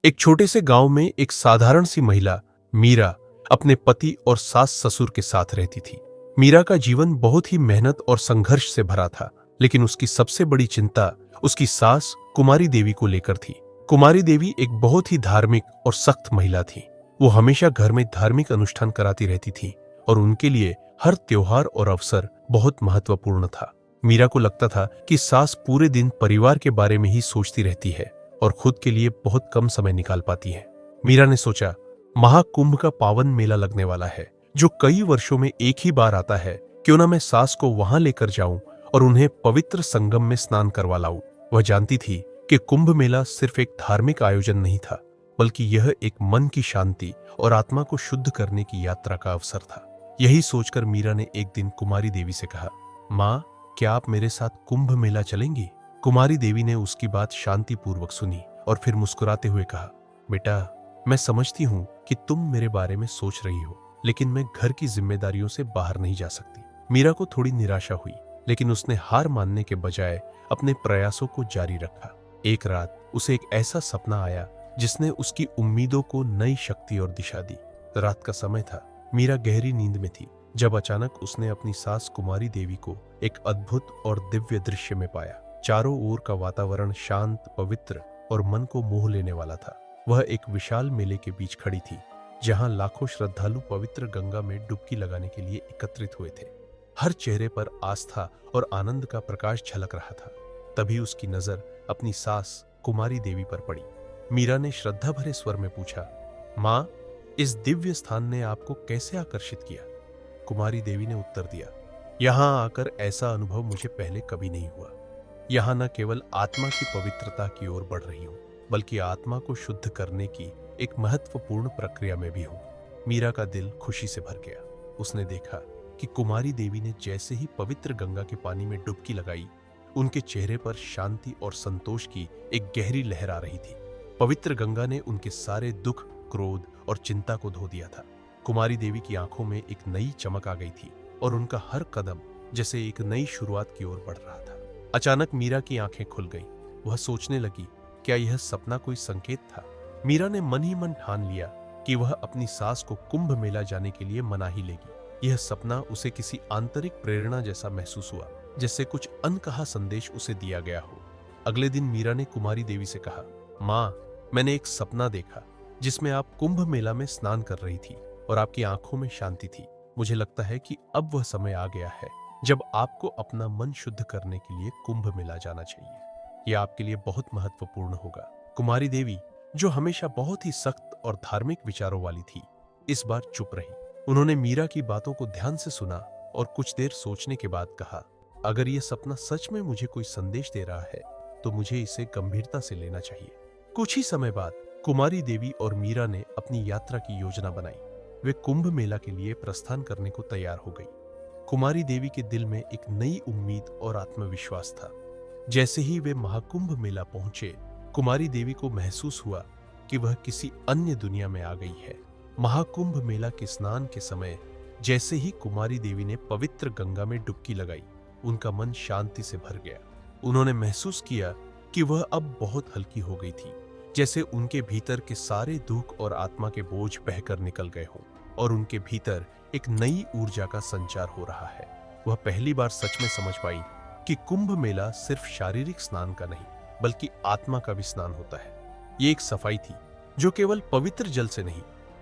एक छोटे से गांव में एक साधारण सी महिला मीरा अपने पति और सास ससुर के साथ रहती थी। मीरा का जीवन बहुत ही मेहनत और संघर्ष से भरा था, लेकिन उसकी सबसे बड़ी चिंता उसकी सास कुमारी देवी को लेकर थी। कुमारी देवी एक बहुत ही धार्मिक और सख्त महिला थी। वो हमेशा घर में धार्मिक अनुष्ठान कराती रहती थी और उनके लिए हर त्योहार और अवसर बहुत महत्वपूर्ण था। मीरा को लगता था कि सास पूरे दिन परिवार के बारे में ही सोचती रहती है और खुद के लिए बहुत कम समय निकाल पाती है। मीरा ने सोचा, महाकुंभ का पावन मेला लगने वाला है, जो कई वर्षों में एक ही बार आता है। क्यों ना मैं सास को वहां लेकर जाऊं और उन्हें पवित्र संगम में स्नान करवा लाऊं। वह जानती थी कि कुंभ मेला सिर्फ एक धार्मिक आयोजन नहीं था, बल्कि यह एक मन की शांति और आत्मा को शुद्ध करने की यात्रा का अवसर था। यही सोचकर मीरा ने एक दिन कुमारी देवी से कहा, माँ, क्या आप मेरे साथ कुंभ मेला चलेंगी? कुमारी देवी ने उसकी बात शांतिपूर्वक सुनी और फिर मुस्कुराते हुए कहा, बेटा, मैं समझती हूँ कि तुम मेरे बारे में सोच रही हो, लेकिन मैं घर की जिम्मेदारियों से बाहर नहीं जा सकती। मीरा को थोड़ी निराशा हुई, लेकिन उसने हार मानने के बजाय अपने प्रयासों को जारी रखा। एक रात उसे एक ऐसा सपना आया जिसने उसकी उम्मीदों को नई शक्ति और दिशा दी। रात का समय था, मीरा गहरी नींद में थी, जब अचानक उसने अपनी सास कुमारी देवी को एक अद्भुत और दिव्य दृश्य में पाया। चारों ओर का वातावरण शांत, पवित्र और मन को मोह लेने वाला था। वह एक विशाल मेले के बीच खड़ी थी, जहां लाखों श्रद्धालु पवित्र गंगा में डुबकी लगाने के लिए एकत्रित हुए थे। हर चेहरे पर आस्था और आनंद का प्रकाश झलक रहा था। तभी उसकी नजर अपनी सास कुमारी देवी पर पड़ी। मीरा ने श्रद्धा भरे स्वर में पूछा, माँ, इस दिव्य स्थान ने आपको कैसे आकर्षित किया? कुमारी देवी ने उत्तर दिया, यहां आकर ऐसा अनुभव मुझे पहले कभी नहीं हुआ। यहाँ न केवल आत्मा की पवित्रता की ओर बढ़ रही हूँ, बल्कि आत्मा को शुद्ध करने की एक महत्वपूर्ण प्रक्रिया में भी हूँ। मीरा का दिल खुशी से भर गया। उसने देखा कि कुमारी देवी ने जैसे ही पवित्र गंगा के पानी में डुबकी लगाई, उनके चेहरे पर शांति और संतोष की एक गहरी लहर आ रही थी। पवित्र गंगा ने उनके सारे दुख, क्रोध और चिंता को धो दिया था। कुमारी देवी की आंखों में एक नई चमक आ गई थी और उनका हर कदम जैसे एक नई शुरुआत की ओर बढ़ रहा था। अचानक मीरा की आंखें खुल गईं। वह सोचने लगी, क्या यह सपना कोई संकेत था? मीरा ने मन ही मन ठान लिया कि वह अपनी सास को कुंभ मेला जाने के लिए मना ही लेगी। यह सपना उसे किसी आंतरिक प्रेरणा जैसा महसूस हुआ, जैसे कुछ अनकहा संदेश उसे दिया गया हो। अगले दिन मीरा ने कुमारी देवी से कहा, माँ, मैंने एक सपना देखा जिसमें आप कुंभ मेला में स्नान कर रही थी और आपकी आंखों में शांति थी। मुझे लगता है कि अब वह समय आ गया है जब आपको अपना मन शुद्ध करने के लिए कुंभ मेला जाना चाहिए। यह आपके लिए बहुत महत्वपूर्ण होगा। कुमारी देवी, जो हमेशा बहुत ही सख्त और धार्मिक विचारों वाली थी, इस बार चुप रही। उन्होंने मीरा की बातों को ध्यान से सुना और कुछ देर सोचने के बाद कहा, अगर यह सपना सच में मुझे कोई संदेश दे रहा है, तो मुझे इसे गंभीरता से लेना चाहिए। कुछ ही समय बाद कुमारी देवी और मीरा ने अपनी यात्रा की योजना बनाई। वे कुंभ मेला के लिए प्रस्थान करने को तैयार हो गई। कुमारी देवी के दिल में एक नई उम्मीद और आत्मविश्वास था। जैसे ही वे महाकुंभ मेला पहुंचे, कुमारी देवी को महसूस हुआ कि वह किसी अन्य दुनिया में आ गई है। महाकुंभ मेला के स्नान के समय जैसे ही कुमारी देवी ने पवित्र गंगा में डुबकी लगाई, उनका मन शांति से भर गया। उन्होंने महसूस किया कि वह अब बहुत हल्की हो गई थी, जैसे उनके भीतर के सारे दुख और आत्मा के बोझ बहकर निकल गए हों और उनके भीतर एक नई ऊर्जा का संचार हो रहा है। वह पहली बार सच में समझ पाई कि कुंभ मेला सिर्फ शारीरिक स्नान का नहीं, बल्कि आत्मा का भी स्नान होता है। ये एक सफाई थी जो केवल पवित्र जल से नहीं,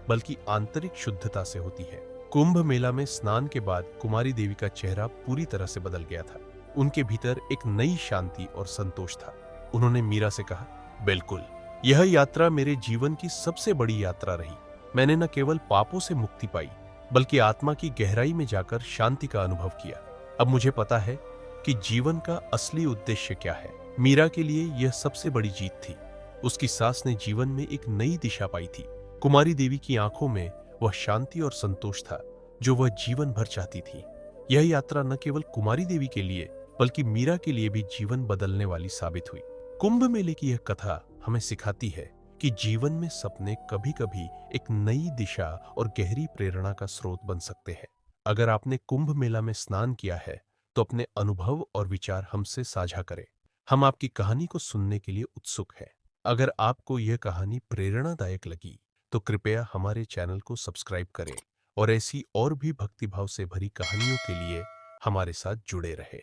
बल्कि आंतरिक शुद्धता से होती है। कुंभ मेला में स्नान के बाद कुमारी देवी का चेहरा पूरी तरह से बदल गया था। उनके भीतर एक नई शांति और संतोष था। उन्होंने मीरा से कहा, बिल्कुल, यह यात्रा मेरे जीवन की सबसे बड़ी यात्रा रही। मैंने न केवल पापों से मुक्ति पाई, बल्कि आत्मा की गहराई में जाकर शांति का अनुभव किया। अब मुझे पता है कि जीवन का असली उद्देश्य क्या है। मीरा के लिए यह सबसे बड़ी जीत थी। उसकी सास ने जीवन में एक नई दिशा पाई थी। कुमारी देवी की आंखों में वह शांति और संतोष था जो वह जीवन भर चाहती थी। यह यात्रा न केवल कुमारी देवी के लिए, बल्कि मीरा के लिए भी जीवन बदलने वाली साबित हुई। कुंभ मेले की यह कथा हमें सिखाती है कि जीवन में सपने कभी-कभी एक नई दिशा और गहरी प्रेरणा का स्रोत बन सकते हैं। अगर आपने कुंभ मेला में स्नान किया है, तो अपने अनुभव और विचार हमसे साझा करें। हम आपकी कहानी को सुनने के लिए उत्सुक हैं। अगर आपको यह कहानी प्रेरणादायक लगी तो कृपया हमारे चैनल को सब्सक्राइब करें और ऐसी और भी भक्तिभाव से भरी कहानियों के लिए हमारे साथ जुड़े रहें।